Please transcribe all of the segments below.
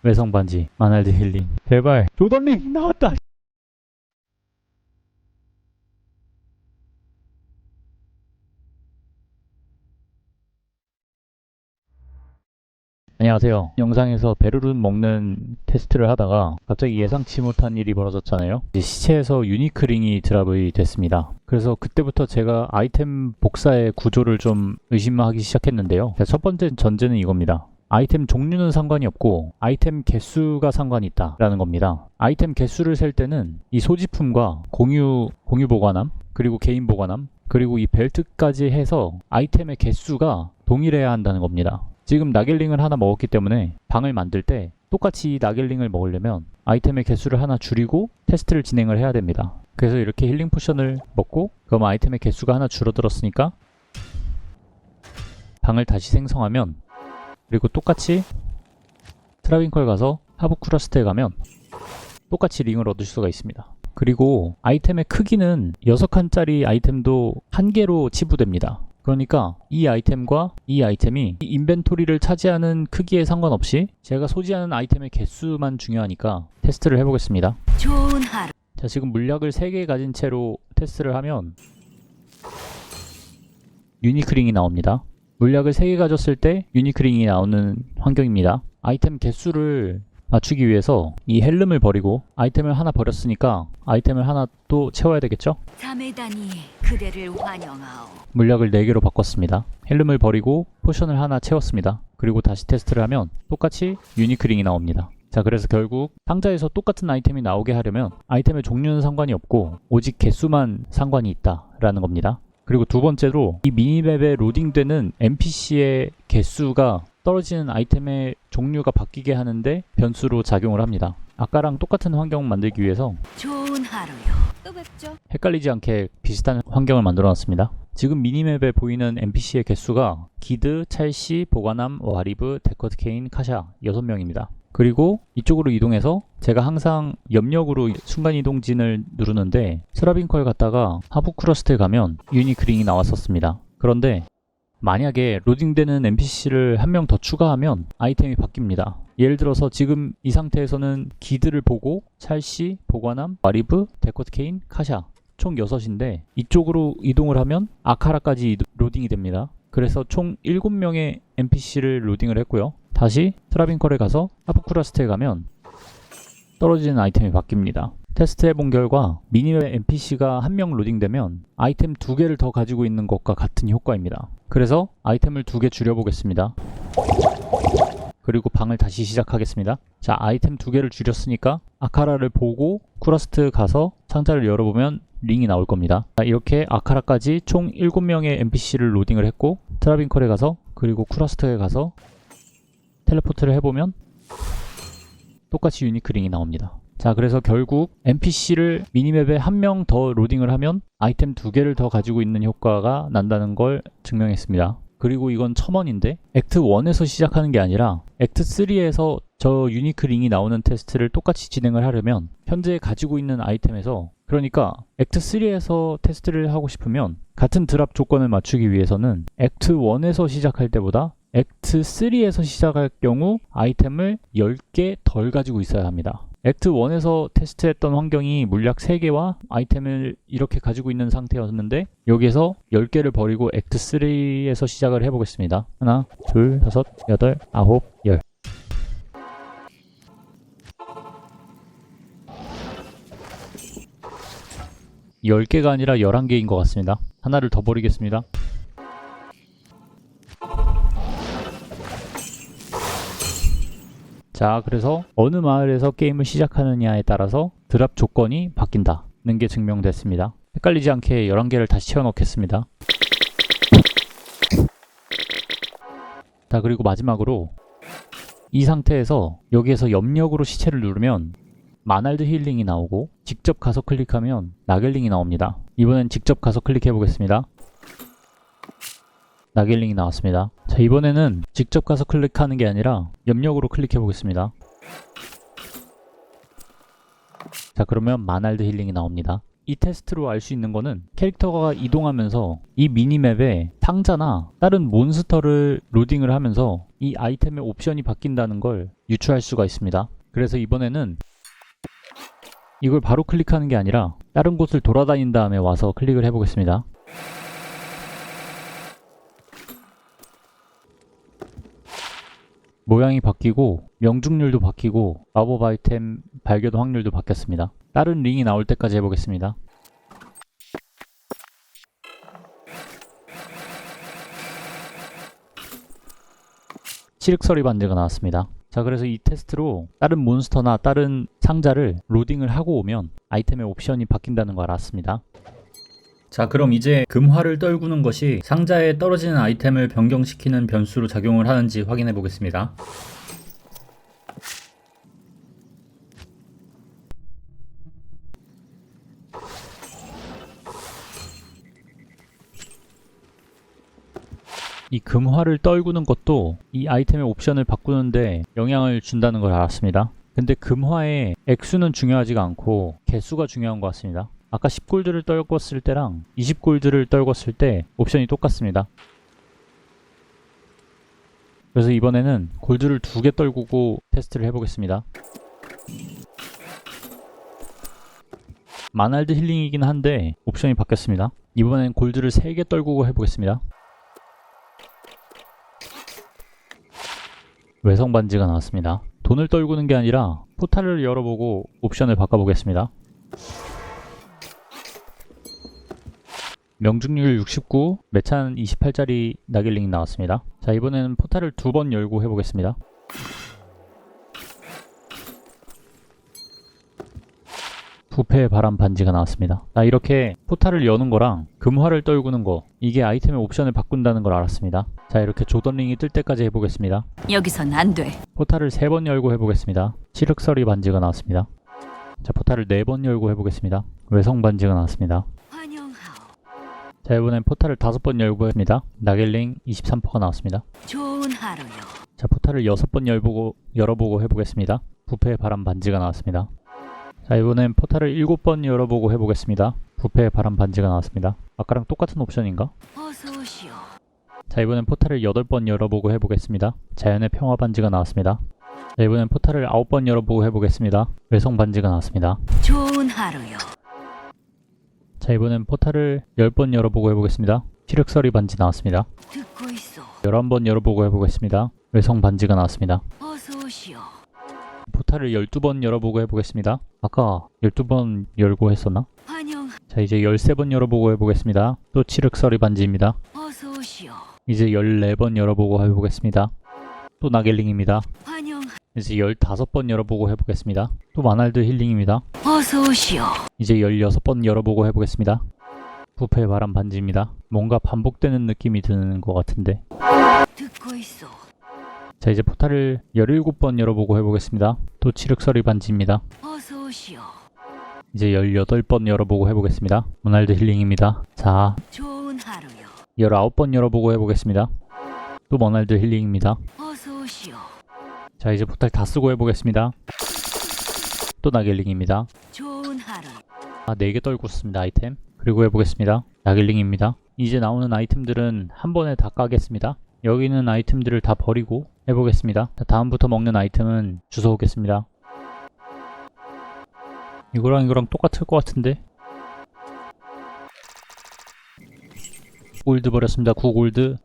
외성 반지, 마날드 힐링. 제발. 조던링 나왔다. 안녕하세요. 영상에서 베르룬 먹는 테스트를 하다가 갑자기 예상치 못한 일이 벌어졌잖아요. 이제 시체에서 유니크링이 드랍이 됐습니다. 그래서 그때부터 제가 아이템 복사의 구조를 좀 의심하기 시작했는데요. 첫 번째 전제는 이겁니다. 아이템 종류는 상관이 없고 아이템 개수가 상관이 있다라는 겁니다. 아이템 개수를 셀 때는 이 소지품과 공유 보관함, 그리고 개인 보관함, 그리고 이 벨트까지 해서 아이템의 개수가 동일해야 한다는 겁니다. 지금 나겔링을 하나 먹었기 때문에 방을 만들 때 똑같이 나겔링을 먹으려면 아이템의 개수를 하나 줄이고 테스트를 진행을 해야 됩니다. 그래서 이렇게 힐링 포션을 먹고 그럼 아이템의 개수가 하나 줄어들었으니까 방을 다시 생성하면, 그리고 똑같이 트라빈컬 가서 하부쿠라스트에 가면 똑같이 링을 얻을 수가 있습니다. 그리고 아이템의 크기는 6칸짜리 아이템도 1개로 치부됩니다. 그러니까 이 아이템과 이 아이템이 이 인벤토리를 차지하는 크기에 상관없이 제가 소지하는 아이템의 개수만 중요하니까 테스트를 해보겠습니다. 좋은 하루. 자, 지금 물약을 3개 가진 채로 테스트를 하면 유니크링이 나옵니다. 물약을 3개 가졌을 때 유니크링이 나오는 환경입니다. 아이템 개수를 맞추기 위해서 이 헬름을 버리고 아이템을 하나 버렸으니까 아이템을 하나 또 채워야 되겠죠? 자매다니 그대를 환영하오. 물약을 4개로 바꿨습니다. 헬름을 버리고 포션을 하나 채웠습니다. 그리고 다시 테스트를 하면 똑같이 유니크링이 나옵니다. 자, 그래서 결국 상자에서 똑같은 아이템이 나오게 하려면 아이템의 종류는 상관이 없고 오직 개수만 상관이 있다라는 겁니다. 그리고 두 번째로 이 미니맵에 로딩되는 NPC의 개수가 떨어지는 아이템의 종류가 바뀌게 하는데 변수로 작용을 합니다. 아까랑 똑같은 환경 만들기 위해서 좋은 하루요. 또 뵙죠. 헷갈리지 않게 비슷한 환경을 만들어 놨습니다. 지금 미니맵에 보이는 NPC의 개수가 기드, 찰시, 보관함, 와리브, 데커트 케인, 카샤 6명입니다. 그리고 이쪽으로 이동해서 제가 항상 염력으로 순간이동진을 누르는데 스라빈컬 갔다가 하부크러스트에 가면 유니크링이 나왔었습니다. 그런데 만약에 로딩되는 NPC를 한 명 더 추가하면 아이템이 바뀝니다. 예를 들어서 지금 이 상태에서는 기드를 보고 찰시, 보관함, 와리브, 데코트 케인, 카샤 총 6인데 이쪽으로 이동을 하면 아카라까지 로딩이 됩니다. 그래서 총 7명의 NPC를 로딩을 했고요. 다시 트라빈컬에 가서 하부쿠라스트에 가면 떨어지는 아이템이 바뀝니다. 테스트 해본 결과 미니맵 NPC가 한 명 로딩되면 아이템 2개를 더 가지고 있는 것과 같은 효과입니다. 그래서 아이템을 2개 줄여보겠습니다. 그리고 방을 다시 시작하겠습니다. 자, 아이템 2개를 줄였으니까 아카라를 보고 쿠라스트 가서 상자를 열어보면 링이 나올 겁니다. 자, 이렇게 아카라까지 총 7명의 NPC를 로딩을 했고 트라빈컬에 가서 그리고 쿠라스트에 가서 텔레포트를 해보면 똑같이 유니크링이 나옵니다. 자, 그래서 결국 NPC를 미니맵에 한 명 더 로딩을 하면 아이템 2개를 더 가지고 있는 효과가 난다는 걸 증명했습니다. 그리고 이건 첨언인데 액트 1에서 시작하는 게 아니라 액트 3에서 저 유니크링이 나오는 테스트를 똑같이 진행을 하려면 현재 가지고 있는 아이템에서, 그러니까 액트 3에서 테스트를 하고 싶으면 같은 드랍 조건을 맞추기 위해서는 액트 1에서 시작할 때보다 액트 3에서 시작할 경우 아이템을 10개 덜 가지고 있어야 합니다. 액트 1에서 테스트했던 환경이 물약 3개와 아이템을 이렇게 가지고 있는 상태였는데 여기에서 10개를 버리고 액트 3에서 시작을 해보겠습니다. 하나, 둘, 다섯, 여덟, 아홉, 열. 열 개가 아니라 11개인 것 같습니다. 하나를 더 버리겠습니다. 자, 그래서 어느 마을에서 게임을 시작하느냐에 따라서 드랍 조건이 바뀐다는 게 증명됐습니다. 헷갈리지 않게 11개를 다시 채워넣겠습니다. 자, 그리고 마지막으로 이 상태에서 여기에서 염력으로 시체를 누르면 마날드 힐링이 나오고 직접 가서 클릭하면 나겔링이 나옵니다. 이번엔 직접 가서 클릭해 보겠습니다. 나겔링이 나왔습니다. 자, 이번에는 직접 가서 클릭하는 게 아니라 염력으로 클릭해 보겠습니다. 자, 그러면 마날드 힐링이 나옵니다. 이 테스트로 알 수 있는 거는 캐릭터가 이동하면서 이 미니맵에 상자나 다른 몬스터를 로딩을 하면서 이 아이템의 옵션이 바뀐다는 걸 유추할 수가 있습니다. 그래서 이번에는 이걸 바로 클릭하는 게 아니라 다른 곳을 돌아다닌 다음에 와서 클릭을 해보겠습니다. 모양이 바뀌고 명중률도 바뀌고 마법 아이템 발견 확률도 바뀌었습니다. 다른 링이 나올 때까지 해보겠습니다. 칠흑서리 반지가 나왔습니다. 자, 그래서 이 테스트로 다른 몬스터나 다른 상자를 로딩을 하고 오면 아이템의 옵션이 바뀐다는 걸 알았습니다. 자, 그럼 이제 금화를 떨구는 것이 상자에 떨어지는 아이템을 변경시키는 변수로 작용을 하는지 확인해 보겠습니다. 이 금화를 떨구는 것도 이 아이템의 옵션을 바꾸는데 영향을 준다는 걸 알았습니다. 근데 금화의 액수는 중요하지가 않고 개수가 중요한 것 같습니다. 아까 10골드를 떨궜을 때랑 20골드를 떨궜을 때 옵션이 똑같습니다. 그래서 이번에는 골드를 2개 떨구고 테스트를 해보겠습니다. 마날드 힐링이긴 한데 옵션이 바뀌었습니다. 이번엔 골드를 3개 떨구고 해보겠습니다. 외성 반지가 나왔습니다. 돈을 떨구는 게 아니라 포탈을 열어보고 옵션을 바꿔보겠습니다. 명중률 69, 매찬 28짜리 나길링이 나왔습니다. 자, 이번에는 포탈을 2번 열고 해보겠습니다. 부패의 바람 반지가 나왔습니다. 자, 이렇게 포탈을 여는 거랑 금화를 떨구는 거, 이게 아이템의 옵션을 바꾼다는 걸 알았습니다. 자, 이렇게 조던링이 뜰 때까지 해보겠습니다. 여기선 안 돼. 포탈을 3번 열고 해보겠습니다. 칠흑서리 반지가 나왔습니다. 자, 포탈을 4번 열고 해보겠습니다. 외성 반지가 나왔습니다. 환영하오. 자, 이번엔 포탈을 5번 열고 합니다. 나겔링 23%가 나왔습니다. 좋은 하루요. 자, 포탈을 6번 열어보고 해보겠습니다. 부패의 바람 반지가 나왔습니다. 자, 이번엔 포탈을 7번 열어보고 해보겠습니다. 부패의 바람 반지가 나왔습니다. 아까랑 똑같은 옵션인가? 어서 오시오. 자, 이번엔 포탈을 8번 열어보고 해보겠습니다. 자연의 평화 반지가 나왔습니다. 자, 이번엔 포탈을 9번 열어보고 해보겠습니다. 외성 반지가 나왔습니다. 좋은 하루요. 자, 이번엔 포탈을 10번 열어보고 해보겠습니다. 칠흑서리 반지 나왔습니다. 듣고 있어. 11번 열어보고 해보겠습니다. 외성 반지가 나왔습니다. 어서 오시오. 포탈을 12번 열어보고 해보겠습니다. 아까 12번 열고 했었나? 환영. 자, 이제 13번 열어보고 해보겠습니다. 또 칠흑서리 반지입니다. 어서 오시오. 이제 14번 열어보고 해보겠습니다. 또 나겔링입니다. 환영. 이제 15번 열어보고 해보겠습니다. 또 마날드 힐링입니다. 어서 오시오. 이제 16번 열어보고 해보겠습니다. 부패의 바람 반지입니다. 뭔가 반복되는 느낌이 드는 것 같은데. 듣고 있어. 자, 이제 포탈을 17번 열어보고 해보겠습니다. 또 칠흑서리 반지입니다. 어서 오시오. 이제 18번 열어보고 해보겠습니다. 모날드 힐링입니다. 자, 좋은 하루요. 19번 열어보고 해보겠습니다. 또 모날드 힐링입니다. 어서 오시오. 자, 이제 포탈 다 쓰고 해보겠습니다. 또 나겔링입니다. 좋은 하루. 4개 떨고 있습니다. 아이템. 그리고 해보겠습니다. 나겔링입니다. 이제 나오는 아이템들은 한 번에 다 까겠습니다. 여기 있는 아이템들을 다 버리고 해보겠습니다. 자, 다음부터 먹는 아이템은 주워오겠습니다. 이거랑 똑같을 것 같은데. 골드 버렸습니다. 9골드.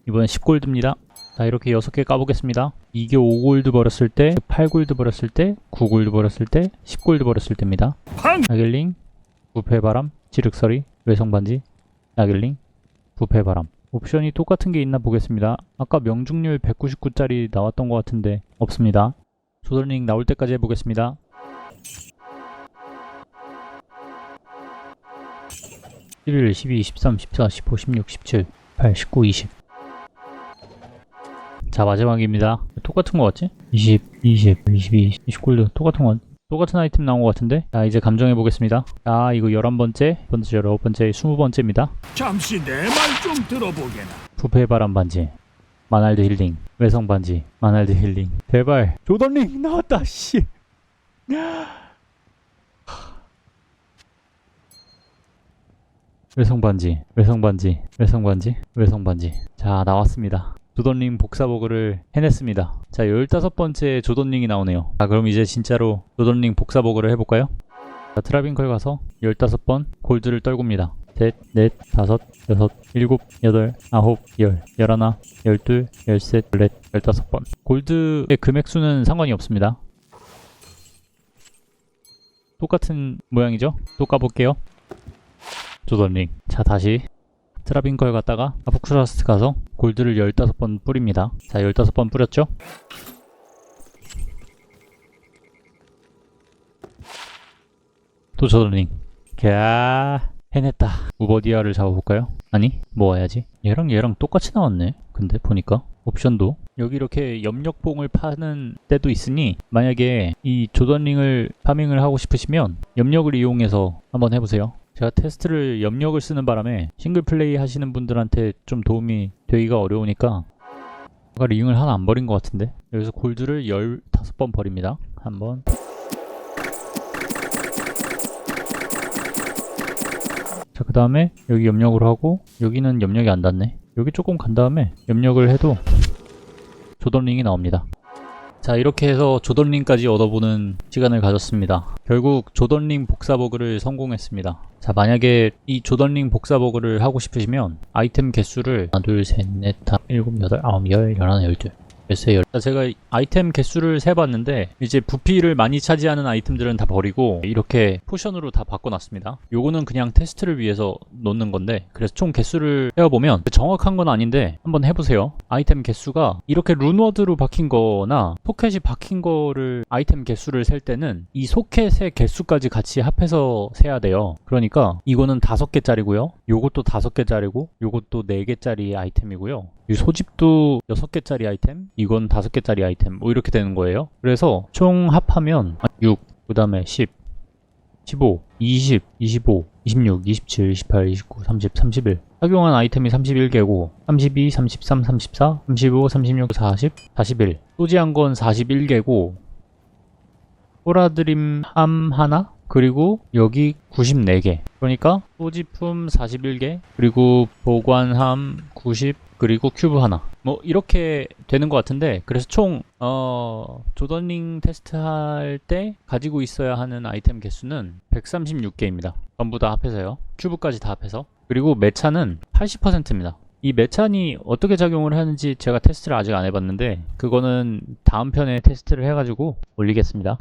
이번엔 10골드입니다. 자, 이렇게 6개 까보겠습니다. 이게 5골드 버렸을 때, 8골드 버렸을 때, 9골드 버렸을 때, 10골드 버렸을 때입니다. 나겔링, 부패바람, 칠흑서리, 외성반지, 나겔링, 부패바람. 옵션이 똑같은 게 있나 보겠습니다. 아까 명중률 199짜리 나왔던 것 같은데 없습니다. 조던링 나올 때까지 해보겠습니다. 11, 12, 13, 14, 15, 16, 17, 18, 19, 20. 자, 마지막입니다. 똑같은 것 같지? 20, 20, 22, 20골드 똑같은 것 같... 똑같은 아이템 나온 것 같은데? 자, 이제 감정해 보겠습니다. 자, 이거 11번째, 19번째, 20번째입니다. 잠시 내 말 좀 들어보게나. 부패의 바람 반지, 마날드 힐링, 외성 반지, 마날드 힐링. 제발 조던링 나왔다. 씨. 외성반지, 외성반지, 외성반지, 외성반지. 자, 나왔습니다. 조던링 복사버그를 해냈습니다. 자, 15번째 조던링이 나오네요. 자, 그럼 이제 진짜로 조던링 복사버그를 해볼까요? 자, 트라빈컬 가서 15번 골드를 떨굽니다. 셋, 넷, 다섯, 여섯, 일곱, 여덟, 아홉, 열, 열하나, 열둘, 열셋, 열넷, 15번. 골드의 금액수는 상관이 없습니다. 똑같은 모양이죠? 또 까볼게요. 조던링. 자, 다시 트라빈컬 갔다가 아포크라스트 가서 골드를 15번 뿌립니다. 자, 15번 뿌렸죠? 또 조던링. 갸, 해냈다. 우버디아를 잡아볼까요? 아니, 모아야지. 얘랑 똑같이 나왔네. 근데 보니까 옵션도 여기 이렇게 염력봉을 파는 때도 있으니 만약에 이 조던링을 파밍을 하고 싶으시면 염력을 이용해서 한번 해보세요. 제가 테스트를 염력을 쓰는 바람에 싱글 플레이 하시는 분들한테 좀 도움이 되기가 어려우니까 제가 링을 하나 안 버린 것 같은데 여기서 골드를 15번 버립니다. 한번, 자, 그 다음에 여기 염력으로 하고 여기는 염력이 안 닿네. 여기 조금 간 다음에 염력을 해도 조던링이 나옵니다. 자, 이렇게 해서 조던링까지 얻어보는 시간을 가졌습니다. 결국 조던링 복사버그를 성공했습니다. 자, 만약에 이 조던링 복사버그를 하고 싶으시면 아이템 개수를 하나, 둘, 셋, 넷, 다, 일곱, 여덟, 아홉, 열, 열하나, 열둘, 열세, 열. 자, 제가 아이템 개수를 세봤는데 이제 부피를 많이 차지하는 아이템들은 다 버리고 이렇게 포션으로 다 바꿔놨습니다. 요거는 그냥 테스트를 위해서 놓는 건데 그래서 총 개수를 세어보면 정확한 건 아닌데 한번 해보세요. 아이템 개수가 이렇게 룬워드로 박힌 거나 소켓이 박힌 거를 아이템 개수를 셀 때는 이 소켓의 개수까지 같이 합해서 세야 돼요. 그러니까 이거는 5개짜리고요. 요것도 5개짜리고 요것도 4개짜리 아이템이고요. 이 소집도 6개짜리 아이템, 이건 5개짜리 아이템, 뭐 이렇게 되는 거예요. 그래서 총 합하면 6, 그 다음에 10, 15, 20, 25, 26, 27, 28, 29, 30, 31. 착용한 아이템이 31개고 32, 33, 34, 35, 36, 40, 41. 소지한 건 41개고 호라드림 함 하나? 그리고 여기 94개. 그러니까 소지품 41개, 그리고 보관함 90, 그리고 큐브 하나. 뭐 이렇게 되는 것 같은데 그래서 총 조던링 테스트할 때 가지고 있어야 하는 아이템 개수는 136개입니다. 전부 다 합해서요. 큐브까지 다 합해서. 그리고 매차는 80%입니다. 이 매찬이 어떻게 작용을 하는지 제가 테스트를 아직 안 해봤는데 그거는 다음 편에 테스트를 해가지고 올리겠습니다.